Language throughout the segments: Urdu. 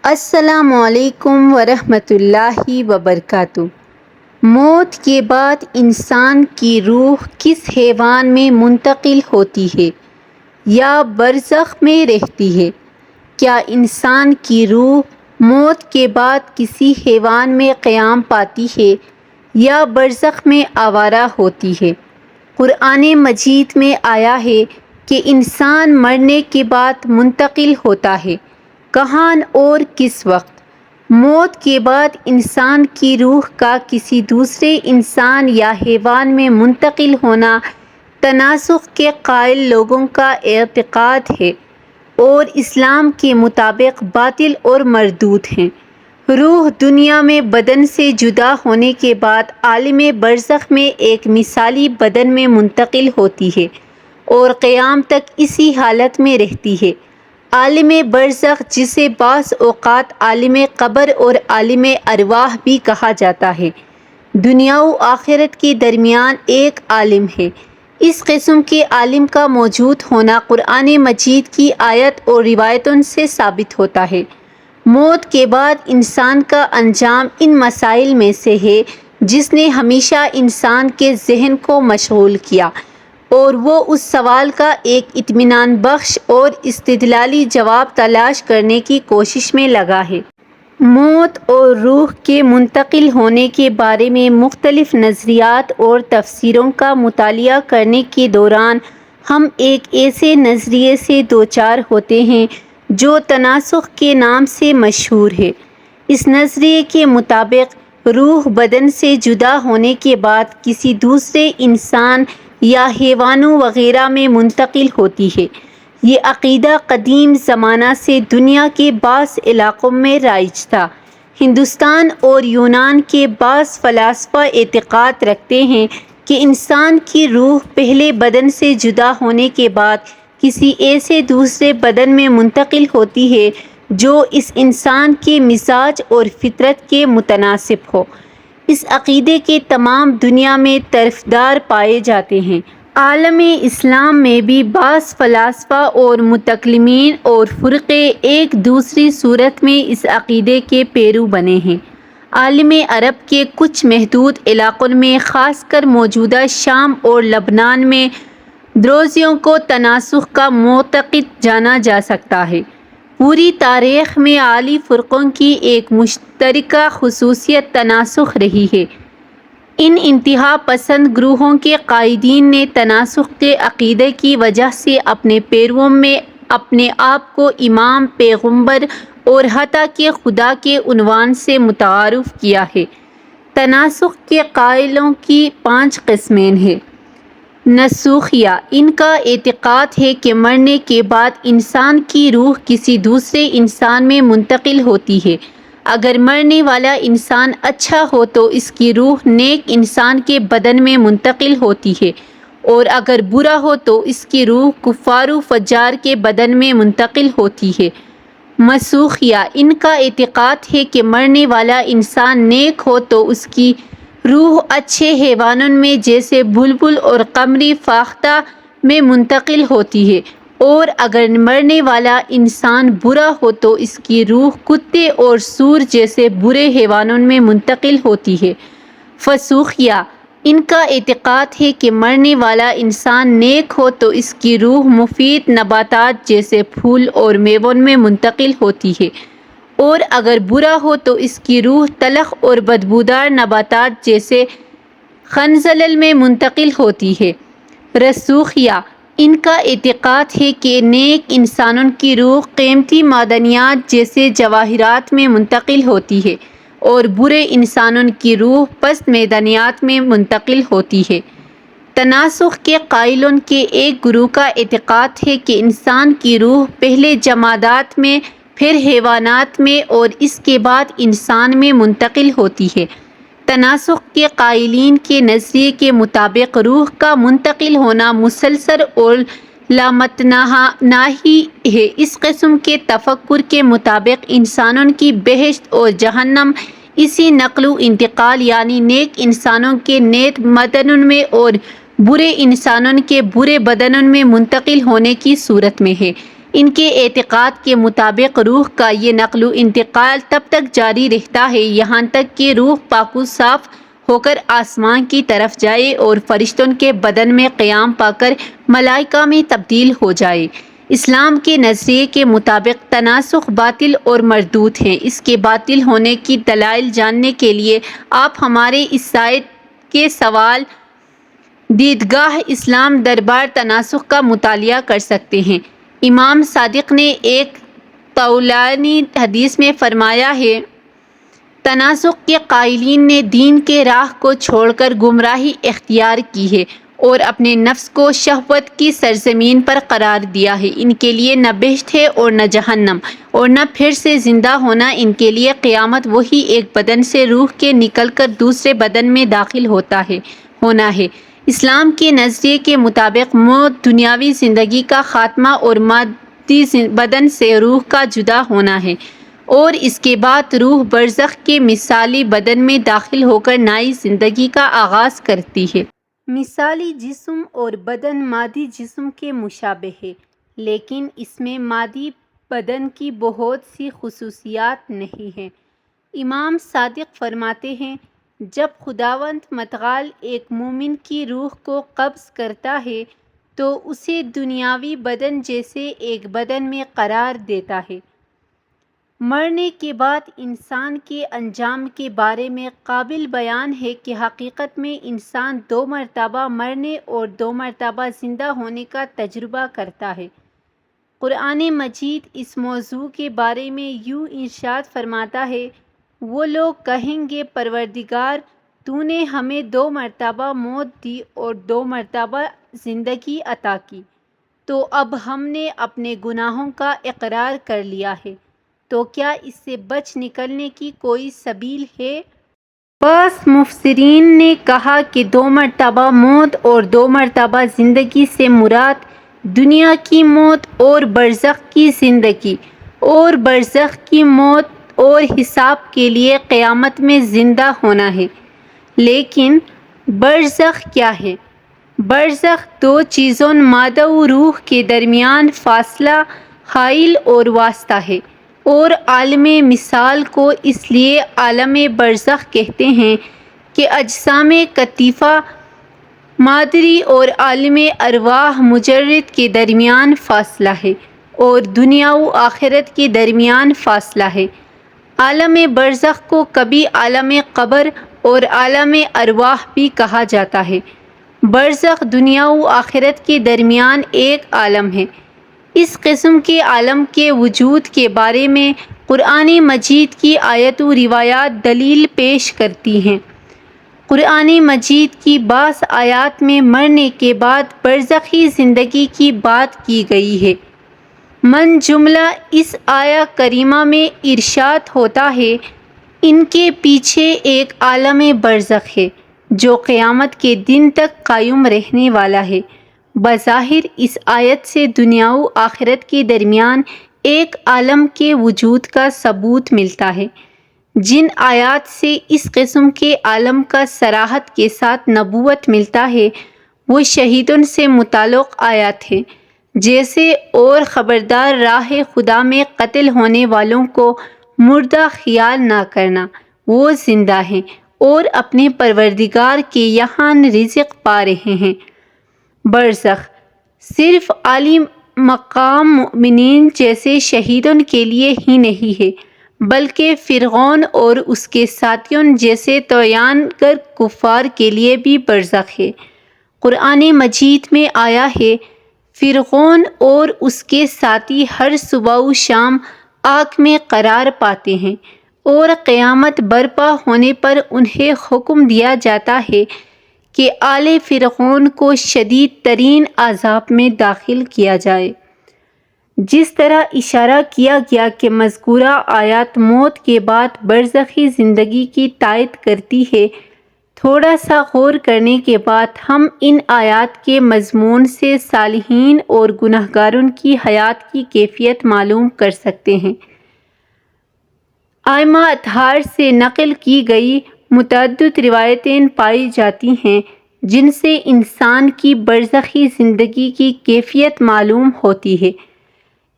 السلام علیکم ورحمۃ اللہ وبرکاتہ۔ موت کے بعد انسان کی روح کس حیوان میں منتقل ہوتی ہے یا برزخ میں رہتی ہے؟ کیا انسان کی روح موت کے بعد کسی حیوان میں قیام پاتی ہے یا برزخ میں آوارہ ہوتی ہے؟ قرآن مجید میں آیا ہے کہ انسان مرنے کے بعد منتقل ہوتا ہے۔ کہاں اور کس وقت؟ موت کے بعد انسان کی روح کا کسی دوسرے انسان یا حیوان میں منتقل ہونا تناسخ کے قائل لوگوں کا اعتقاد ہے اور اسلام کے مطابق باطل اور مردود ہے۔ روح دنیا میں بدن سے جدا ہونے کے بعد عالم برزخ میں ایک مثالی بدن میں منتقل ہوتی ہے اور قیام تک اسی حالت میں رہتی ہے۔ عالم برزخ، جسے بعض اوقات عالم قبر اور عالم ارواح بھی کہا جاتا ہے، دنیا و آخرت کے درمیان ایک عالم ہے۔ اس قسم کے عالم کا موجود ہونا قرآن مجید کی آیت اور روایتوں سے ثابت ہوتا ہے۔ موت کے بعد انسان کا انجام ان مسائل میں سے ہے جس نے ہمیشہ انسان کے ذہن کو مشغول کیا، اور وہ اس سوال کا ایک اطمینان بخش اور استدلالی جواب تلاش کرنے کی کوشش میں لگا ہے۔ موت اور روح کے منتقل ہونے کے بارے میں مختلف نظریات اور تفسیروں کا مطالعہ کرنے کے دوران ہم ایک ایسے نظریے سے دوچار ہوتے ہیں جو تناسخ کے نام سے مشہور ہے۔ اس نظریے کے مطابق روح بدن سے جدا ہونے کے بعد کسی دوسرے انسان یا حیوانوں وغیرہ میں منتقل ہوتی ہے۔ یہ عقیدہ قدیم زمانہ سے دنیا کے بعض علاقوں میں رائج تھا۔ ہندوستان اور یونان کے بعض فلاسفہ اعتقاد رکھتے ہیں کہ انسان کی روح پہلے بدن سے جدا ہونے کے بعد کسی ایسے دوسرے بدن میں منتقل ہوتی ہے جو اس انسان کے مزاج اور فطرت کے متناسب ہو۔ اس عقیدے کے تمام دنیا میں طرفدار پائے جاتے ہیں۔ عالم اسلام میں بھی بعض فلاسفہ اور متکلمین اور فرقے ایک دوسری صورت میں اس عقیدے کے پیرو بنے ہیں۔ عالم عرب کے کچھ محدود علاقوں میں، خاص کر موجودہ شام اور لبنان میں، دروزیوں کو تناسخ کا معتقد جانا جا سکتا ہے۔ پوری تاریخ میں عالی فرقوں کی ایک مشترکہ خصوصیت تناسخ رہی ہے۔ ان انتہا پسند گروہوں کے قائدین نے تناسخ کے عقیدے کی وجہ سے اپنے پیرووں میں اپنے آپ کو امام، پیغمبر اور حتیٰ کہ خدا کے عنوان سے متعارف کیا ہے۔ تناسخ کے قائلوں کی 5 قسمیں ہیں۔ نسوخیہ، ان کا اعتقاد ہے کہ مرنے کے بعد انسان کی روح کسی دوسرے انسان میں منتقل ہوتی ہے۔ اگر مرنے والا انسان اچھا ہو تو اس کی روح نیک انسان کے بدن میں منتقل ہوتی ہے، اور اگر برا ہو تو اس کی روح کفار و فجار کے بدن میں منتقل ہوتی ہے۔ مسوخیہ، ان کا اعتقاد ہے کہ مرنے والا انسان نیک ہو تو اس کی روح اچھے حیوانوں میں جیسے بلبل اور قمری فاختہ میں منتقل ہوتی ہے، اور اگر مرنے والا انسان برا ہو تو اس کی روح کتے اور سور جیسے برے حیوانوں میں منتقل ہوتی ہے۔ فسوخیہ، ان کا اعتقاد ہے کہ مرنے والا انسان نیک ہو تو اس کی روح مفید نباتات جیسے پھول اور میووں میں منتقل ہوتی ہے، اور اگر برا ہو تو اس کی روح تلخ اور بدبودار نباتات جیسے خنزلل میں منتقل ہوتی ہے۔ رسوخیہ، ان کا اعتقاد ہے کہ نیک انسانوں کی روح قیمتی معدنیات جیسے جواہرات میں منتقل ہوتی ہے، اور برے انسانوں کی روح پست معدنیات میں منتقل ہوتی ہے۔ تناسخ کے قائلوں کے ایک گروہ کا اعتقاد ہے کہ انسان کی روح پہلے جمادات میں، پھر حیوانات میں اور اس کے بعد انسان میں منتقل ہوتی ہے۔ تناسخ کے قائلین کے نظریے کے مطابق روح کا منتقل ہونا مسلسل اور لامتناہی ہے۔ اس قسم کے تفکر کے مطابق انسانوں کی بہشت اور جہنم اسی نقل و انتقال یعنی نیک انسانوں کے نیک بدنوں میں اور برے انسانوں کے برے بدنوں میں منتقل ہونے کی صورت میں ہے۔ ان کے اعتقاد کے مطابق روح کا یہ نقل و انتقال تب تک جاری رہتا ہے یہاں تک کہ روح پاک و صاف ہو کر آسمان کی طرف جائے اور فرشتوں کے بدن میں قیام پا کر ملائکہ میں تبدیل ہو جائے۔ اسلام کے نظریے کے مطابق تناسخ باطل اور مردود ہیں۔ اس کے باطل ہونے کی دلائل جاننے کے لیے آپ ہمارے اس سائٹ کے سوال دیدگاہ اسلام دربار تناسخ کا مطالعہ کر سکتے ہیں۔ امام صادق نے ایک طولانی حدیث میں فرمایا ہے، تناسخ کے قائلین نے دین کے راہ کو چھوڑ کر گمراہی اختیار کی ہے اور اپنے نفس کو شہوت کی سرزمین پر قرار دیا ہے۔ ان کے لیے نہ بہشت ہے اور نہ جہنم، اور نہ پھر سے زندہ ہونا۔ ان کے لیے قیامت وہی ایک بدن سے روح کے نکل کر دوسرے بدن میں داخل ہونا ہے۔ اسلام کے نظریے کے مطابق موت دنیاوی زندگی کا خاتمہ اور مادی بدن سے روح کا جدا ہونا ہے، اور اس کے بعد روح برزخ کے مثالی بدن میں داخل ہو کر نئی زندگی کا آغاز کرتی ہے۔ مثالی جسم اور بدن مادی جسم کے مشابہ ہے، لیکن اس میں مادی بدن کی بہت سی خصوصیات نہیں ہیں۔ امام صادق فرماتے ہیں، جب خداوند متعال ایک مومن کی روح کو قبض کرتا ہے تو اسے دنیاوی بدن جیسے ایک بدن میں قرار دیتا ہے۔ مرنے کے بعد انسان کے انجام کے بارے میں قابل بیان ہے کہ حقیقت میں انسان 2 مرتبہ مرنے اور 2 مرتبہ زندہ ہونے کا تجربہ کرتا ہے۔ قرآن مجید اس موضوع کے بارے میں یوں ارشاد فرماتا ہے، وہ لوگ کہیں گے پروردگار تو نے ہمیں 2 مرتبہ موت دی اور 2 مرتبہ زندگی عطا کی، تو اب ہم نے اپنے گناہوں کا اقرار کر لیا ہے، تو کیا اس سے بچ نکلنے کی کوئی سبیل ہے؟ بعض مفسرین نے کہا کہ 2 مرتبہ موت اور 2 مرتبہ زندگی سے مراد دنیا کی موت اور برزخ کی زندگی، اور برزخ کی موت اور حساب کے لیے قیامت میں زندہ ہونا ہے۔ لیکن برزخ کیا ہے؟ برزخ 2 چیزوں مادہ و روح کے درمیان فاصلہ حائل اور واسطہ ہے، اور عالم مثال کو اس لیے عالم برزخ کہتے ہیں کہ اجسام کثیفہ مادری اور عالم ارواح مجرد کے درمیان فاصلہ ہے، اور دنیا و آخرت کے درمیان فاصلہ ہے۔ عالم برزخ کو کبھی عالم قبر اور عالم ارواح بھی کہا جاتا ہے۔ برزخ دنیا و آخرت کے درمیان ایک عالم ہے۔ اس قسم کے عالم کے وجود کے بارے میں قرآن مجید کی آیات و روایات دلیل پیش کرتی ہیں۔ قرآن مجید کی بعض آیات میں مرنے کے بعد برزخی زندگی کی بات کی گئی ہے۔ من جملہ اس آیہ کریمہ میں ارشاد ہوتا ہے، ان کے پیچھے ایک عالم برزخ ہے جو قیامت کے دن تک قائم رہنے والا ہے۔ بظاہر اس آیت سے دنیا و آخرت کے درمیان ایک عالم کے وجود کا ثبوت ملتا ہے۔ جن آیات سے اس قسم کے عالم کا صراحت کے ساتھ نبوت ملتا ہے وہ شہیدوں سے متعلق آیات ہیں، جیسے اور خبردار راہ خدا میں قتل ہونے والوں کو مردہ خیال نہ کرنا، وہ زندہ ہیں اور اپنے پروردگار کے یہاں رزق پا رہے ہیں۔ برزخ صرف عالی مقام مومنین جیسے شہیدوں کے لیے ہی نہیں ہے، بلکہ فرعون اور اس کے ساتھیوں جیسے طغیان گر کفار کے لیے بھی برزخ ہے۔ قرآن مجید میں آیا ہے، فرعون اور اس کے ساتھی ہر صبح و شام آگ میں قرار پاتے ہیں، اور قیامت برپا ہونے پر انہیں حکم دیا جاتا ہے کہ آل فرعون کو شدید ترین عذاب میں داخل کیا جائے۔ جس طرح اشارہ کیا گیا کہ مذکورہ آیات موت کے بعد برزخی زندگی کی تائید کرتی ہے، تھوڑا سا غور کرنے کے بعد ہم ان آیات کے مضمون سے صالحین اور گنہگاروں کی حیات کی کیفیت معلوم کر سکتے ہیں۔ ائمہ اطہار سے نقل کی گئی متعدد روایتیں پائی جاتی ہیں جن سے انسان کی برزخی زندگی کی کیفیت معلوم ہوتی ہے۔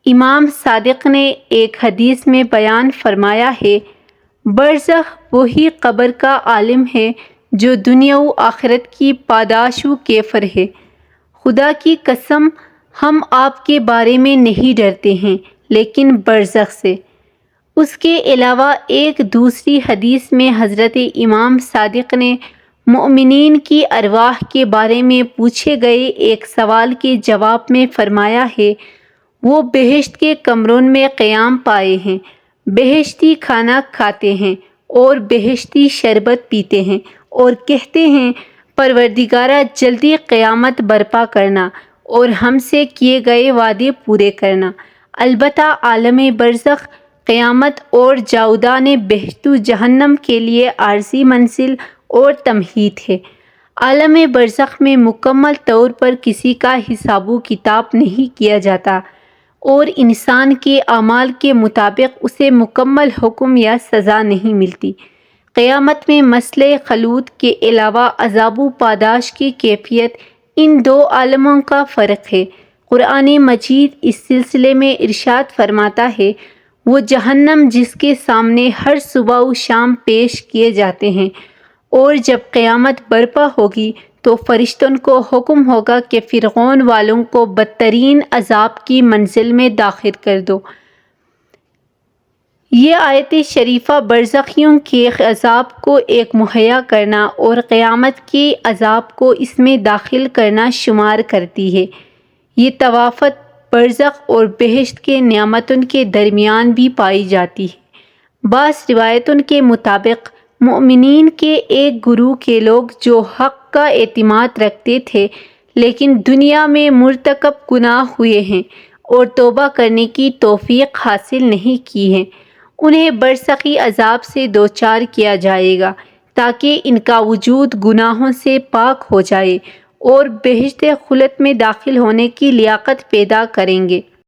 امام صادق نے ایک حدیث میں بیان فرمایا ہے، برزخ وہی قبر کا عالم ہے جو دنیا و آخرت کی پاداش و کیفر ہے۔ خدا کی قسم ہم آپ کے بارے میں نہیں ڈرتے ہیں لیکن برزخ سے۔ اس کے علاوہ ایک دوسری حدیث میں حضرت امام صادق نے مؤمنین کی ارواح کے بارے میں پوچھے گئے ایک سوال کے جواب میں فرمایا ہے، وہ بہشت کے کمروں میں قیام پائے ہیں، بہشتی کھانا کھاتے ہیں اور بہشتی شربت پیتے ہیں اور کہتے ہیں پروردگارا جلدی قیامت برپا کرنا اور ہم سے کیے گئے وعدے پورے کرنا۔ البتہ عالم برزخ قیامت اور جاودان بہشت و جہنم کے لیے عارضی منزل اور تمہید ہے۔ عالم برزخ میں مکمل طور پر کسی کا حساب و کتاب نہیں کیا جاتا اور انسان کے اعمال کے مطابق اسے مکمل حکم یا سزا نہیں ملتی۔ قیامت میں مسئلہ خلود کے علاوہ عذاب و پاداش کی کیفیت ان دو عالموں کا فرق ہے۔ قرآن مجید اس سلسلے میں ارشاد فرماتا ہے، وہ جہنم جس کے سامنے ہر صبح و شام پیش کیے جاتے ہیں، اور جب قیامت برپا ہوگی تو فرشتوں کو حکم ہوگا کہ فرعون والوں کو بدترین عذاب کی منزل میں داخل کر دو۔ یہ آیت شریفہ برزخیوں کے عذاب کو ایک مہیا کرنا اور قیامت کے عذاب کو اس میں داخل کرنا شمار کرتی ہے۔ یہ توافت برزخ اور بہشت کے نعمتوں کے درمیان بھی پائی جاتی ہے۔ بعض روایتوں کے مطابق مؤمنین کے ایک گروہ کے لوگ جو حق کا اعتماد رکھتے تھے لیکن دنیا میں مرتکب گناہ ہوئے ہیں اور توبہ کرنے کی توفیق حاصل نہیں کی ہے، انہیں برزخی عذاب سے دوچار کیا جائے گا تاکہ ان کا وجود گناہوں سے پاک ہو جائے اور بہشت خلد میں داخل ہونے کی لیاقت پیدا کریں گے۔